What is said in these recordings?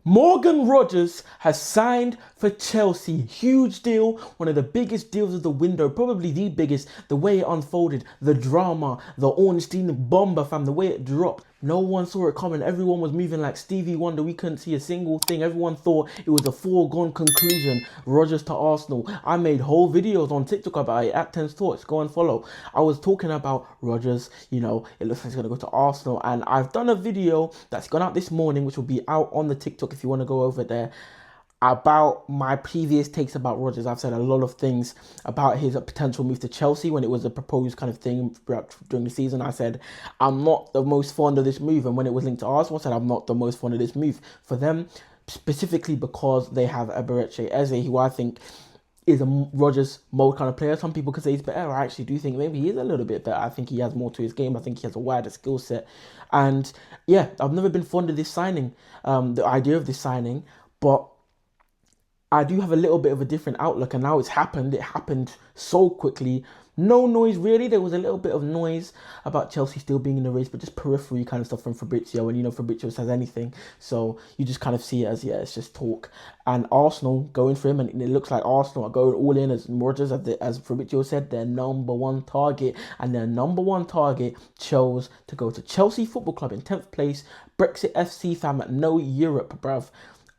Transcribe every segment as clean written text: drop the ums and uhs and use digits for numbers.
Morgan Rogers has signed for Chelsea. Huge deal, one of the biggest deals of the window, probably the biggest. The way it unfolded, the drama, the Ornstein bomber, fam, the way it dropped. No one saw it coming. Everyone was moving like Stevie Wonder. We couldn't see a single thing. Everyone thought it was a foregone conclusion. Rogers to Arsenal. I made whole videos on TikTok about it at tenztalks. Go and follow. I was talking about Rogers. You know, it looks like he's going to go to Arsenal. And I've done a video that's gone out this morning, which will be out on the TikTok if you want to go over there, about my previous takes about Rogers. I've said a lot of things about his potential move to Chelsea when it was a proposed kind of thing during the season. I said, I'm not the most fond of this move. And when it was linked to Arsenal, I said, I'm not the most fond of this move for them, specifically because they have Eberechi Eze, who I think is a Rogers mold kind of player. Some people could say he's better. I actually do think maybe he is a little bit better. I think he has more to his game. I think he has a wider skill set. And yeah, I've never been fond of this signing, the idea of this signing, but I do have a little bit of a different outlook, and now it's happened. It happened so quickly. No noise really. There was a little bit of noise about Chelsea still being in the race, but just periphery kind of stuff from Fabrizio. And you know, Fabrizio says anything, so you just kind of see it as, yeah, it's just talk. And Arsenal going for him, and it looks like Arsenal are going all in, as Rogers, as Fabrizio said, their number one target. And their number one target chose to go to Chelsea Football Club in 10th place. Brexit FC, fam, at no Europe, bruv,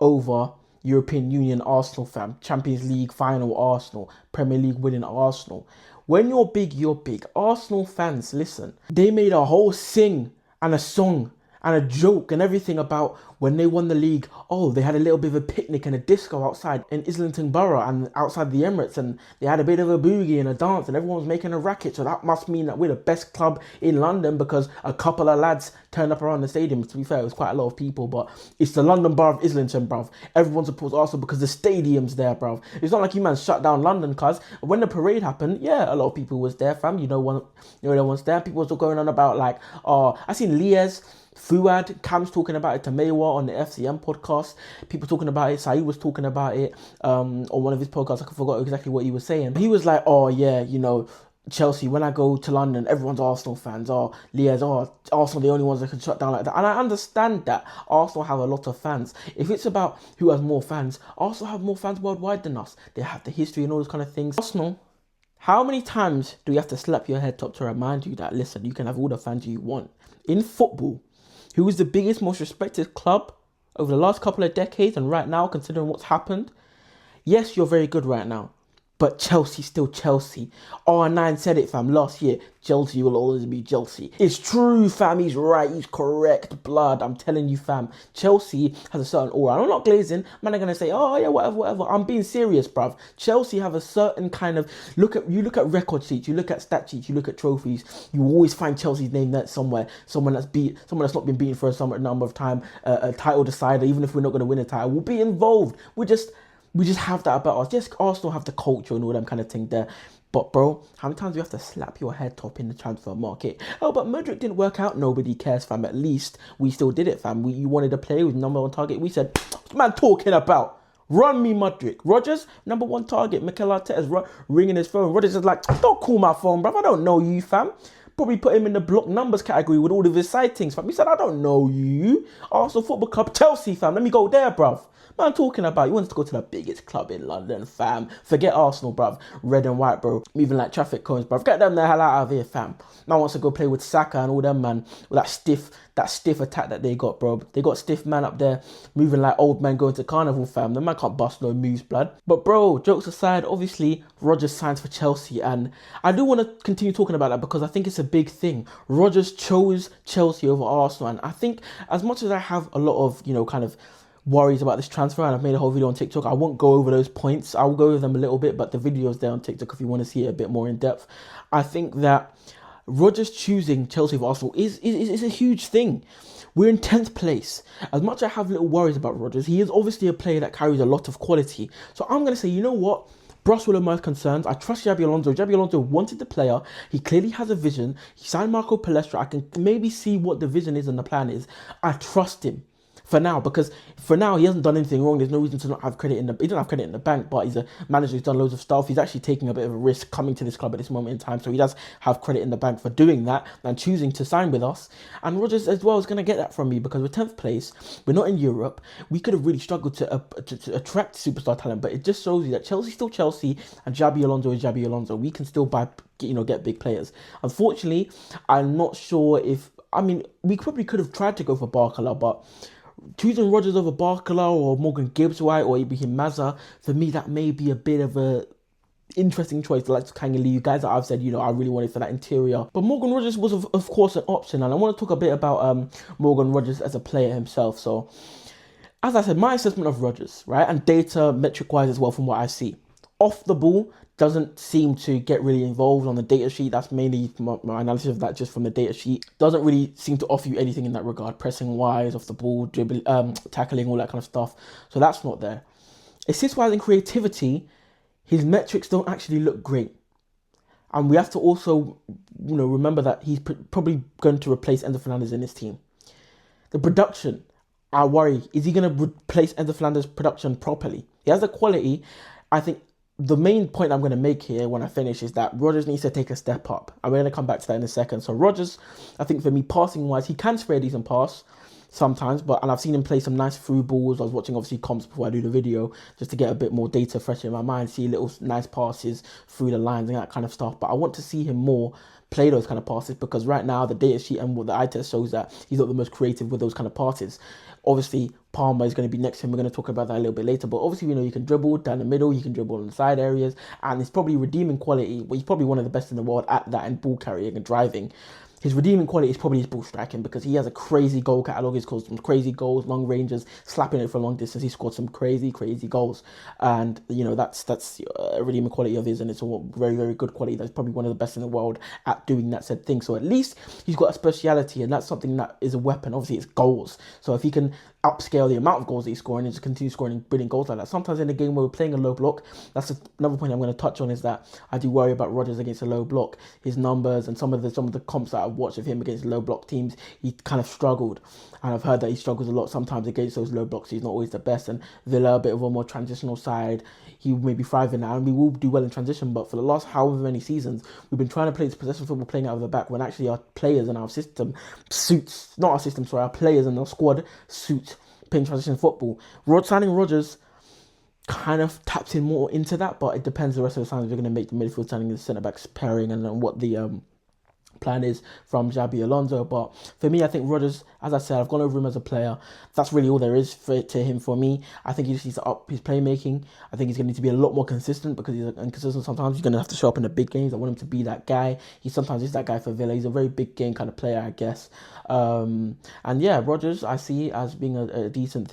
over European Union Arsenal, fam. Champions League final Arsenal. Premier League winning Arsenal. When you're big, you're big. Arsenal fans, listen. They made a whole sing and a song and a joke and everything about when they won the league. Oh, they had a little bit of a picnic and a disco outside in Islington Borough and outside the Emirates, and they had a bit of a boogie and a dance and everyone was making a racket. So that must mean that we're the best club in London, because a couple of lads turned up around the stadium. To be fair, it was quite a lot of people, but it's the London Borough of Islington, bruv. Everyone supports Arsenal because the stadium's there, bruv. It's not like you man shut down London, cuz when the parade happened, yeah, a lot of people was there, fam. You know, everyone's there. People were still going on about like, oh, I seen Lies, Fuad, Cam's talking about it to Maywa on the FCM podcast. People talking about it. Saeed was talking about it on one of his podcasts. I forgot exactly what he was saying. He was like, oh yeah, you know, Chelsea, when I go to London, everyone's Arsenal fans. Oh, Lies, oh, Arsenal the only ones that can shut down like that. And I understand that Arsenal have a lot of fans. If it's about who has more fans, Arsenal have more fans worldwide than us. They have the history and all those kind of things. Arsenal, how many times do you have to slap your head top to remind you that, listen, you can have all the fans you want? In football, who is the biggest, most respected club over the last couple of decades, and right now, considering what's happened, yes, you're very good right now, but Chelsea's still Chelsea. R9 said it, fam, last year. Chelsea will always be Chelsea. It's true, fam. He's right. He's correct. Blood. I'm telling you, fam. Chelsea has a certain aura. I'm not glazing. Man are going to say, oh, yeah, whatever. I'm being serious, bruv. Chelsea have a certain kind of... You look at record sheets. You look at stat sheets. You look at trophies. You always find Chelsea's name there somewhere. Someone that's not been beaten for a certain number of time. A title decider. Even if we're not going to win a title, we'll be involved. We just have that about us. Yes, Arsenal have the culture and all them kind of thing there. But bro, how many times do you have to slap your head top in the transfer market? Oh, but Mudryk didn't work out. Nobody cares, fam. At least we still did it, fam. You wanted to play with number one target. We said, what's the man talking about? Run me, Mudryk. Rogers, number one target. Mikel Arteta's ringing his phone. Rogers is like, don't call my phone, bruv. I don't know you, fam. Probably put him in the block numbers category with all of his sightings, fam. He said, I don't know you. Arsenal Football Club, Chelsea, fam. Let me go there, bruv. Man, talking about, you want to go to the biggest club in London, fam. Forget Arsenal, bruv. Red and white, bro. Moving like traffic cones, bruv. Get them the hell out of here, fam. Man wants to go play with Saka and all them, man. With that stiff attack that they got, bro. They got stiff man up there, moving like old men going to carnival, fam. The man can't bust no moves, blood. But, bro, jokes aside, obviously, Rogers signs for Chelsea. And I do want to continue talking about that because I think it's a big thing. Rogers chose Chelsea over Arsenal. And I think as much as I have a lot of, you know, kind of worries about this transfer, and I've made a whole video on TikTok, I won't go over those points. I'll go over them a little bit, but the video's there on TikTok if you want to see it a bit more in depth. I think that Rogers choosing Chelsea over Arsenal is a huge thing. We're in 10th place. As much as I have little worries about Rogers, he is obviously a player that carries a lot of quality. So I'm going to say, you know what? Brush with my concerns. I trust Xabi Alonso. Xabi Alonso wanted the player. He clearly has a vision. He signed Marco Palestra. I can maybe see what the vision is and the plan is. I trust him. for now, because for now he hasn't done anything wrong. There's no reason to not have credit he doesn't have credit in the bank, but he's a manager who's done loads of stuff. He's actually taking a bit of a risk coming to this club at this moment in time, so he does have credit in the bank for doing that and choosing to sign with us. And Rodgers as well is going to get that from me, because we're 10th place, we're not in Europe. We could have really struggled to attract superstar talent, but it just shows you that Chelsea's still Chelsea and Xabi Alonso is Xabi Alonso. We can still get big players. Unfortunately, I'm not sure if, we probably could have tried to go for Barcola, but choosing Rodgers over Barcola or Morgan Gibbs-White or Ibrahim Mazza, for me, that may be a bit of a interesting choice. Like kind of you guys that I've said, I really wanted for that interior. But Morgan Rodgers was, of course, an option. And I want to talk a bit about Morgan Rodgers as a player himself. So, as I said, my assessment of Rodgers, right, and data metric-wise as well from what I see. Off the ball, doesn't seem to get really involved on the data sheet. That's mainly my analysis of that just from the data sheet. Doesn't really seem to offer you anything in that regard. Pressing wise, off the ball, dribbling, tackling, all that kind of stuff. So that's not there. Assist-wise and creativity, his metrics don't actually look great. And we have to also, remember that he's probably going to replace Enzo Fernandez in his team. The production, I worry. Is he going to replace Enzo Fernandez's production properly? He has the quality. I think the main point I'm going to make here when I finish is that Rodgers needs to take a step up. I'm going to come back to that in a second. So Rodgers, I think for me, passing-wise, he can spray a decent pass sometimes, and I've seen him play some nice through balls. I was watching, obviously, comps before I do the video, just to get a bit more data fresh in my mind, see little nice passes through the lines and that kind of stuff. But I want to see him more play those kind of passes, because right now the data sheet and what the eye test shows that he's not the most creative with those kind of passes. Obviously, Palmer is going to be next to him. We're going to talk about that a little bit later. But obviously, you can dribble down the middle, you can dribble in the side areas, and it's probably redeeming quality. Well, he's probably one of the best in the world at that and ball carrying and driving. His redeeming quality is probably his ball striking, because he has a crazy goal catalogue. He's scored some crazy goals, long ranges, slapping it for long distance. He scored some crazy goals. And, that's a redeeming quality of his, and it's a very, very good quality. That's probably one of the best in the world at doing that said thing. So at least he's got a speciality, and that's something that is a weapon. Obviously, it's goals. So if he can upscale the amount of goals that he's scoring and just continue scoring brilliant goals like that. Sometimes in a game where we're playing a low block, that's another point I'm going to touch on, is that I do worry about Rodgers against a low block. His numbers and some of the comps that I've watched of him against low block teams, he kind of struggled. And I've heard that he struggles a lot sometimes against those low blocks. He's not always the best. And Villa, a bit of a more transitional side, he may be thriving now, and we will do well in transition. But for the last however many seasons, we've been trying to play this possession football, playing out of the back, when actually our players and our system suits, not our system, sorry, our players and our squad suit playing transition football. Signing Rodgers kind of taps in more into that, but it depends the rest of the times we're going to make the midfield signing, the centre-backs pairing, and what the plan is from Xabi Alonso. But for me, I think Rodgers, as I said, I've gone over him as a player. That's really all there is to him for me. I think he just needs to up his playmaking. I think he's going to need to be a lot more consistent, because he's inconsistent sometimes. He's going to have to show up in the big games. I want him to be that guy. He sometimes is that guy for Villa. He's a very big game kind of player, I guess. And yeah, Rodgers I see as being a decent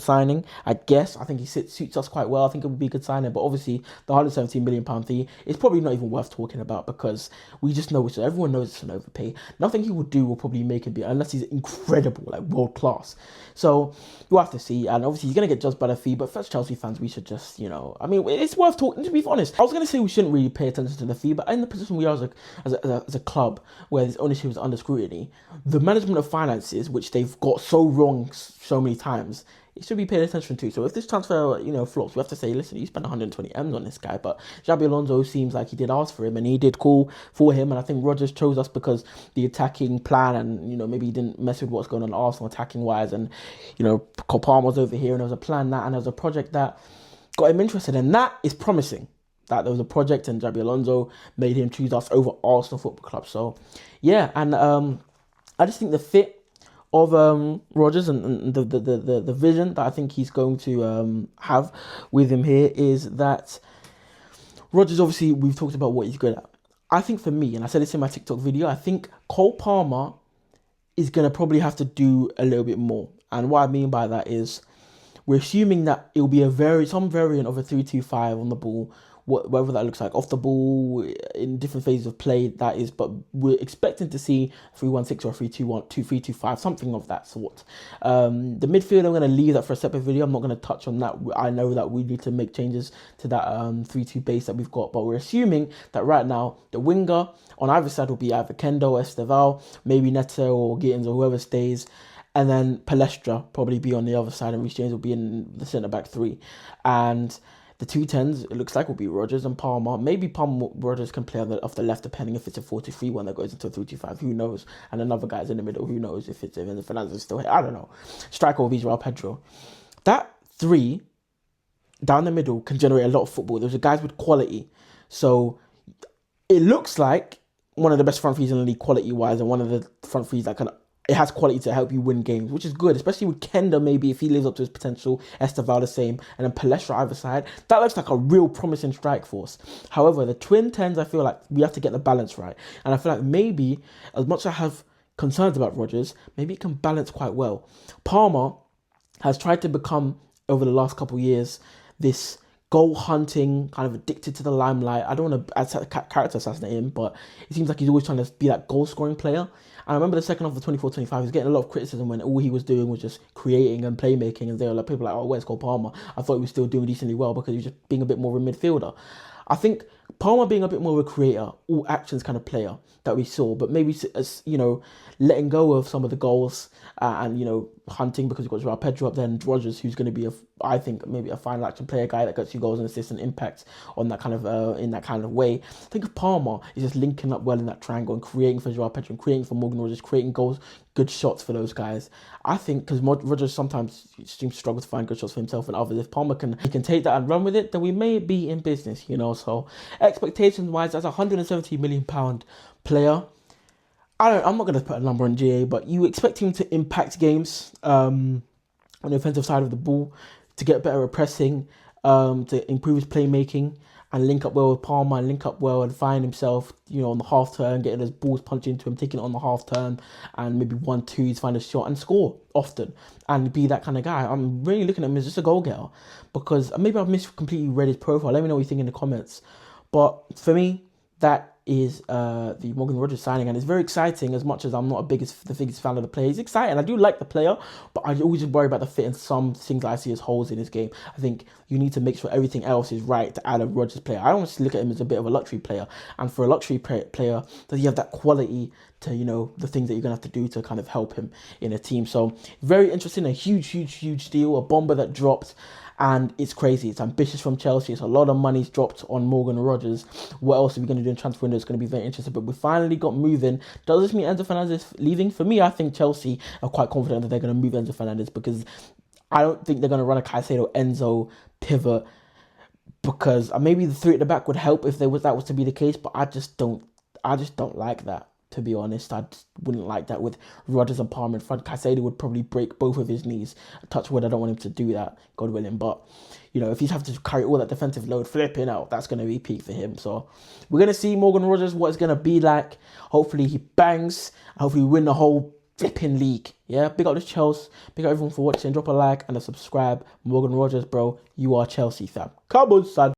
signing, I guess. I think he suits us quite well. I think it would be a good signing. But obviously, the £117 million fee is probably not even worth talking about, because we just know everyone knows it's an overpay. Nothing he would do will probably make it be, unless he's incredible, like world class. So you'll have to see. And obviously he's going to get judged by the fee, but for Chelsea fans, we should just, it's worth talking. To be honest, I was going to say we shouldn't really pay attention to the fee, but in the position we are as a club where this ownership is under scrutiny, the management of finances, which they've got so wrong so many times, it should be paid attention to. So if this transfer, flops, we have to say, listen, you spent 120 M's on this guy, but Xabi Alonso seems like he did ask for him, and he did call for him, and I think Rodgers chose us because the attacking plan, and, maybe he didn't mess with what's going on at Arsenal attacking-wise, and, Cole Palmer was over here, and there was a plan and there was a project that got him interested, and that is promising. That there was a project, and Xabi Alonso made him choose us over Arsenal Football Club. So, yeah, and I just think the fit of Rodgers and the vision that I think he's going to have with him here is that Rodgers, obviously, we've talked about what he's good at. I think for me, and I said this in my TikTok video, I think Cole Palmer is going to probably have to do a little bit more. And what I mean by that is we're assuming that it'll be some variant of a 3-2-5 on the ball, whatever that looks like, off the ball, in different phases of play, that is. But we're expecting to see 3-1-6 or 3-2-1, 2-3-2-5, something of that sort. The midfield, I'm going to leave that for a separate video. I'm not going to touch on that. I know that we need to make changes to that 3-2 base that we've got. But we're assuming that right now, the winger on either side will be either Kendo, Estevao, maybe Neto or Gittins or whoever stays. and then Palestra probably be on the other side, and Reece James will be in the centre back three, and the 2 10s, it looks like, will be Rodgers and Palmer. Maybe Palmer Rodgers can play off the left, depending if it's a 4-3-1 that goes into a 3-2-5. Who knows? And another guy's in the middle. Who knows if Enzo Fernandez is still here? I don't know. Striker will be Joao Pedro. That three down the middle can generate a lot of football. Those are guys with quality. So it looks like one of the best front threes in the league quality-wise, and one of the front threes that it has quality to help you win games, which is good, especially with Kenda, maybe, if he lives up to his potential, Esteval the same, and then Palestra either side. That looks like a real promising strike force. However, the twin 10s, I feel like we have to get the balance right. And I feel like maybe, as much as I have concerns about Rodgers, maybe it can balance quite well. Palmer has tried to become, over the last couple of years, this goal hunting, kind of addicted to the limelight. I don't want to character assassinate him, but it seems like he's always trying to be that goal scoring player. I remember the second half of 24-25, he was getting a lot of criticism when all he was doing was just creating and playmaking, and they were like, people were like, oh, where's Cole Palmer? I thought he was still doing decently well because he was just being a bit more of a midfielder. I think Palmer being a bit more of a creator, all actions kind of player that we saw, but maybe, letting go of some of the goals and, hunting, because you've got Joao Pedro up there, and Rodgers, who's going to be, I think, maybe a final action player, guy that gets you goals and assists and impact on that kind of, in that kind of way. I think of Palmer is just linking up well in that triangle and creating for Joao Pedro and creating for Morgan Rodgers, creating goals, good shots for those guys. I think, because Rodgers sometimes seems to struggle to find good shots for himself and others, if Palmer can take that and run with it, then we may be in business, So expectations-wise, that's a £170 million player. I'm not going to put a number on GA, but you expect him to impact games on the offensive side of the ball, to get better at pressing, to improve his playmaking, and link up well with Palmer, and link up well and find himself, on the half turn, getting those balls punched into him, taking it on the half turn, and maybe 1-2s, find a shot and score often, and be that kind of guy. I'm really looking at him as just a goal getter, because maybe I've completely read his profile. Let me know what you think in the comments. But for me, that is the Morgan Rodgers signing, and it's very exciting. As much as I'm not the biggest fan of the player, he's exciting. I do like the player, but I always worry about the fit and some things that I see as holes in his game. I think you need to make sure everything else is right to add a Rodgers player. I almost look at him as a bit of a luxury player, and for a luxury player, does he have that quality to, the things that you're going to have to do to kind of help him in a team? So very interesting, a huge deal, a bomber that dropped. And it's crazy. It's ambitious from Chelsea. It's a lot of money's dropped on Morgan Rodgers. What else are we going to do in transfer window? It's going to be very interesting. But we finally got moving. Does this mean Enzo Fernandez leaving? For me, I think Chelsea are quite confident that they're going to move Enzo Fernandez, because I don't think they're going to run a Caicedo Enzo pivot, because maybe the three at the back would help if that was to be the case. But I just don't like that. To be honest, I just wouldn't like that with Rodgers and Palmer in front. Caicedo would probably break both of his knees. Touch wood, I don't want him to do that, God willing. But, if he's have to carry all that defensive load, flipping out, that's going to be peak for him. So we're going to see Morgan Rodgers, what it's going to be like. Hopefully he bangs. Hopefully we win the whole flipping league. Yeah, big up the Chelsea. Big up everyone for watching. Drop a like and a subscribe. Morgan Rodgers, bro, you are Chelsea, fam. Come on, son.